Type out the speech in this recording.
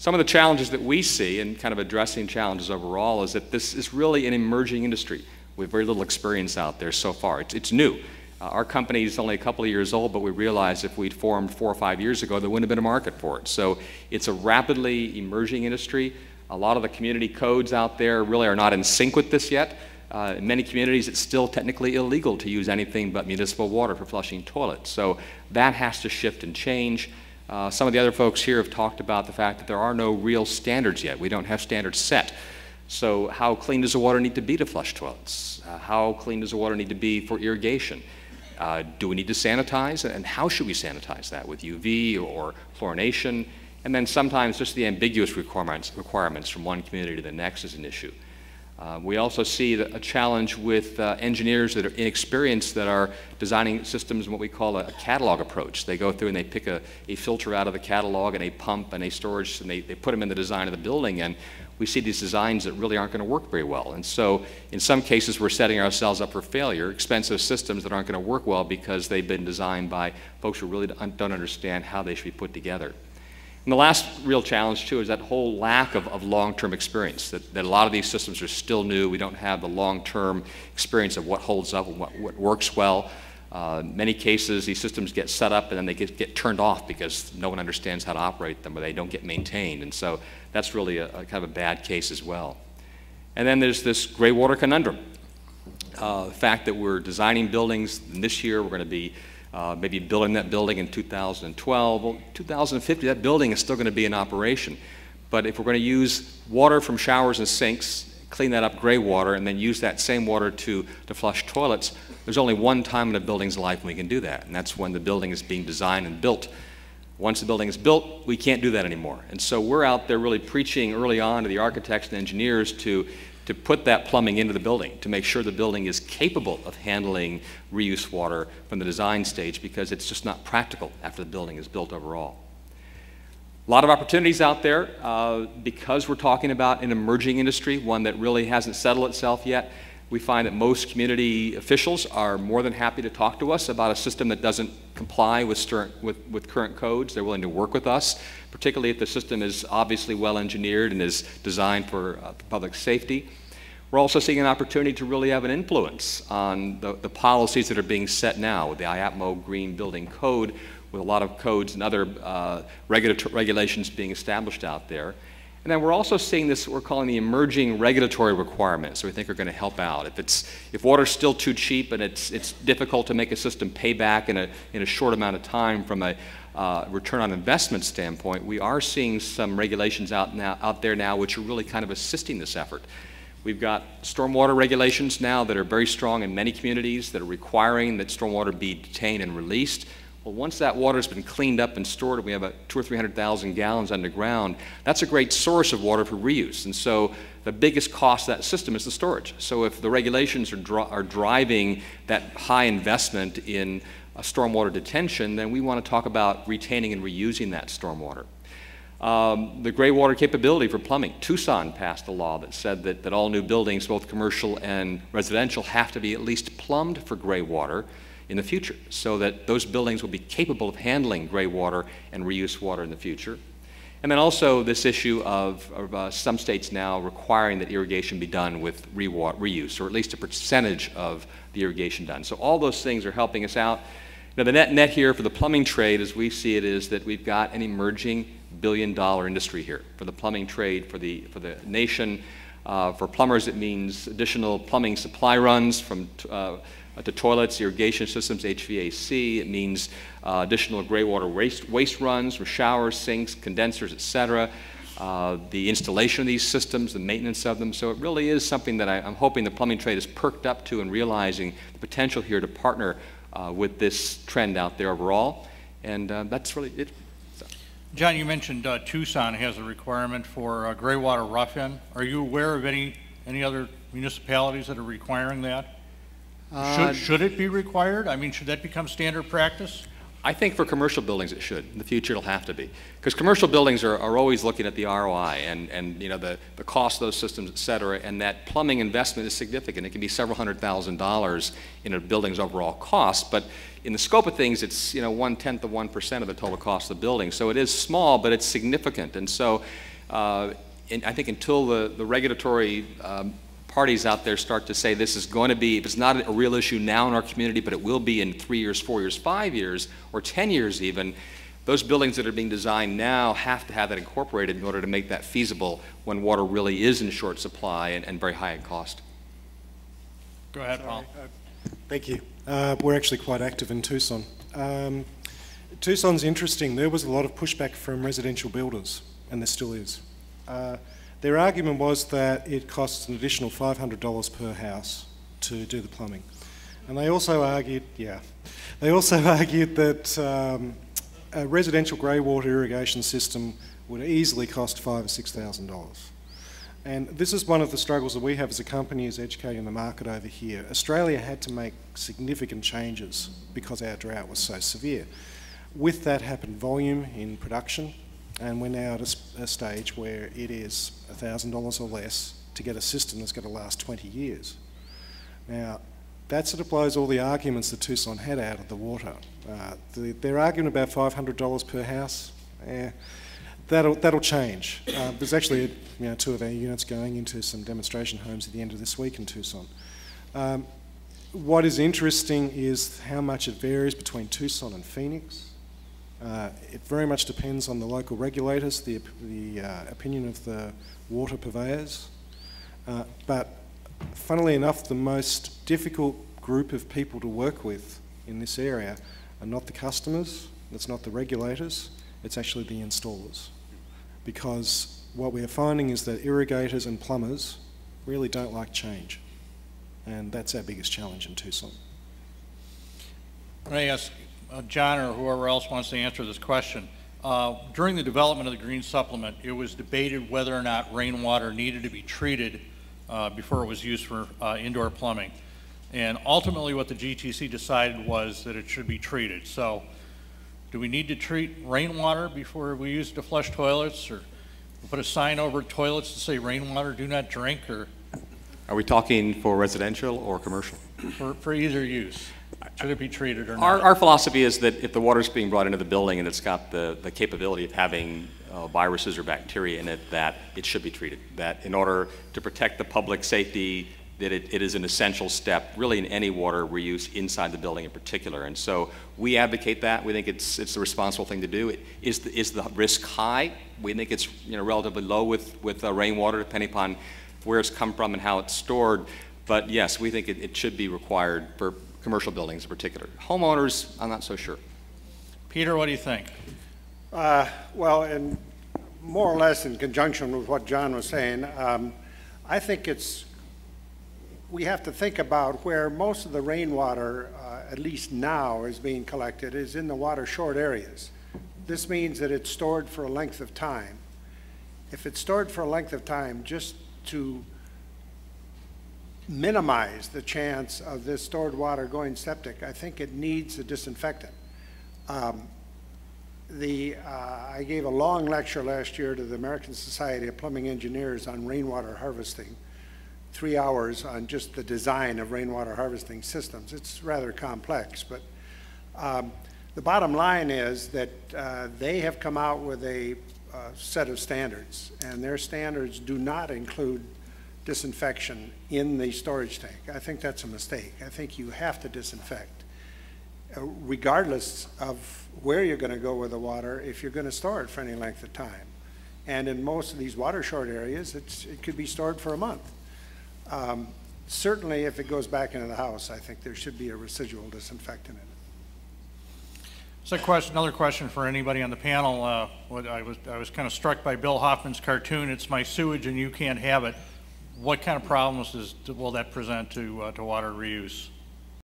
Some of the challenges that we see in kind of addressing challenges overall is that this is really an emerging industry with very little experience out there so far. It's new. Our company is only a couple of years old, but we realized if we'd formed 4 or 5 years ago, there wouldn't have been a market for it. So it's a rapidly emerging industry. A lot of the community codes out there really are not in sync with this yet. In many communities, it's still technically illegal to use anything but municipal water for flushing toilets. So that has to shift and change. Some of the other folks here have talked about the fact that there are no real standards yet. We don't have standards set. So how clean does the water need to be to flush toilets? How clean does the water need to be for irrigation? Do we need to sanitize? And how should we sanitize that, with UV or chlorination? And then sometimes just the ambiguous requirements from one community to the next is an issue. We also see a challenge with engineers that are inexperienced that are designing systems in what we call a catalog approach. They go through and they pick a filter out of the catalog and a pump and a storage, and they put them in the design of the building, and we see these designs that really aren't going to work very well. And so in some cases we're setting ourselves up for failure, expensive systems that aren't going to work well because they've been designed by folks who really don't understand how they should be put together. And the last real challenge, too, is that whole lack of long-term experience, that a lot of these systems are still new. We don't have the long-term experience of what holds up and what works well. In many cases, these systems get set up and then they get turned off because no one understands how to operate them, or they don't get maintained. And so that's really a kind of a bad case as well. And then there's this gray water conundrum. The fact that we're designing buildings, and this year we're going to be maybe building that building in 2012. Well, 2050, that building is still going to be in operation. But if we're going to use water from showers and sinks, clean that up gray water, and then use that same water to flush toilets, there's only one time in a building's life when we can do that, and that's when the building is being designed and built. Once the building is built, we can't do that anymore. And so we're out there really preaching early on to the architects and engineers to put that plumbing into the building, to make sure the building is capable of handling reuse water from the design stage, because it's just not practical after the building is built overall. A lot of opportunities out there because we're talking about an emerging industry, one that really hasn't settled itself yet. We find that most community officials are more than happy to talk to us about a system that doesn't comply with current codes. They're willing to work with us, particularly if the system is obviously well engineered and is designed for public safety. We're also seeing an opportunity to really have an influence on the policies that are being set now with the IAPMO Green Building Code, with a lot of codes and other regulations being established out there. And then we're also seeing this, what we're calling the emerging regulatory requirements that we think are going to help out. If water's still too cheap and it's difficult to make a system pay back in a short amount of time from a return on investment standpoint, we are seeing some regulations out there now which are really kind of assisting this effort. We've got stormwater regulations now that are very strong in many communities that are requiring that stormwater be detained and released. Well, once that water's been cleaned up and stored, and we have 200,000 or 300,000 gallons underground, that's a great source of water for reuse. And so the biggest cost of that system is the storage. So if the regulations are driving that high investment in stormwater detention, then we want to talk about retaining and reusing that stormwater. The gray water capability for plumbing. Tucson passed a law that said that all new buildings, both commercial and residential, have to be at least plumbed for gray water in the future, so that those buildings will be capable of handling gray water and reuse water in the future. And then also this issue of some states now requiring that irrigation be done with reuse, or at least a percentage of the irrigation done. So all those things are helping us out. Now the net here for the plumbing trade, as we see it, is that we've got an emerging billion-dollar industry here for the plumbing trade, for the nation. For plumbers, it means additional plumbing supply runs from to toilets, irrigation systems, HVAC. It means additional gray water waste runs for showers, sinks, condensers, etc. The installation of these systems, the maintenance of them. So it really is something that I'm hoping the plumbing trade is perked up to, and realizing the potential here to partner with this trend out there overall. And that's really it. So. John, you mentioned Tucson has a requirement for gray water rough-in. Are you aware of any other municipalities that are requiring that? Should it be required? I mean, should that become standard practice? I think for commercial buildings it should. In the future it'll have to be. Because commercial buildings are always looking at the ROI and you know, the cost of those systems, et cetera, and that plumbing investment is significant. It can be several $100,000 in a building's overall cost, but in the scope of things it's 1/10 of 1% of the total cost of the building. So it is small, but it's significant. And so And I think until the regulatory parties out there start to say this is going to be, if it's not a real issue now in our community, but it will be in 3 years, 4 years, 5 years, or 10 years even, those buildings that are being designed now have to have that incorporated in order to make that feasible when water really is in short supply and very high in cost. Go ahead, Paul. Thank you. We're actually quite active in Tucson. Tucson's interesting. There was a lot of pushback from residential builders, and there still is. Their argument was that it costs an additional $500 per house to do the plumbing. And they also argued, that a residential grey water irrigation system would easily cost $5,000 or $6,000. And this is one of the struggles that we have as a company, is educating the market over here. Australia had to make significant changes because our drought was so severe. With that happened volume in production, and we're now at a stage where it is $1,000 or less to get a system that's going to last 20 years. Now, that sort of blows all the arguments that Tucson had out of the water. Their argument about $500 per house, that'll change. There's actually 2 of our units going into some demonstration homes at the end of this week in Tucson. What is interesting is how much it varies between Tucson and Phoenix. It very much depends on the local regulators, the opinion of the water purveyors. But funnily enough, the most difficult group of people to work with in this area are not the customers, it's not the regulators, it's actually the installers. Because what we are finding is that irrigators and plumbers really don't like change. And that's our biggest challenge in Tucson. Can I ask John or whoever else wants to answer this question? During the development of the Green Supplement, it was debated whether or not rainwater needed to be treated before it was used for indoor plumbing. And ultimately what the GTC decided was that it should be treated. So do we need to treat rainwater before we use it to flush toilets, or put a sign over toilets to say rainwater do not drink? Or Are we talking for residential or commercial? For either use. Should it be treated or not? Our philosophy is that if the water's being brought into the building and it's got the capability of having viruses or bacteria in it, that it should be treated. That in order to protect the public safety, that it is an essential step, really, in any water reuse inside the building in particular. And so we advocate that. We think it's the responsible thing to do. Is the risk high? We think it's relatively low with rainwater, depending upon where it's come from and how it's stored. But yes, we think it should be required for commercial buildings in particular. Homeowners, I'm not so sure. Peter, what do you think? Well, in more or less in conjunction with what John was saying, I think we have to think about where most of the rainwater, at least now, is being collected is in the water-short areas. This means that it's stored for a length of time. If it's stored for a length of time, just to minimize the chance of this stored water going septic, I think it needs a disinfectant. I gave a long lecture last year to the American Society of Plumbing Engineers on rainwater harvesting, 3 hours on just the design of rainwater harvesting systems. It's rather complex, but the bottom line is that they have come out with a set of standards, and their standards do not include disinfection in the storage tank. I think that's a mistake. I think you have to disinfect, regardless of where you're going to go with the water, if you're going to store it for any length of time. And in most of these water-short areas, it could be stored for a month. Certainly, if it goes back into the house, I think there should be a residual disinfectant in it. So another question for anybody on the panel. I was kind of struck by Bill Hoffman's cartoon. It's my sewage and you can't have it. What kind of problems will that present to water reuse?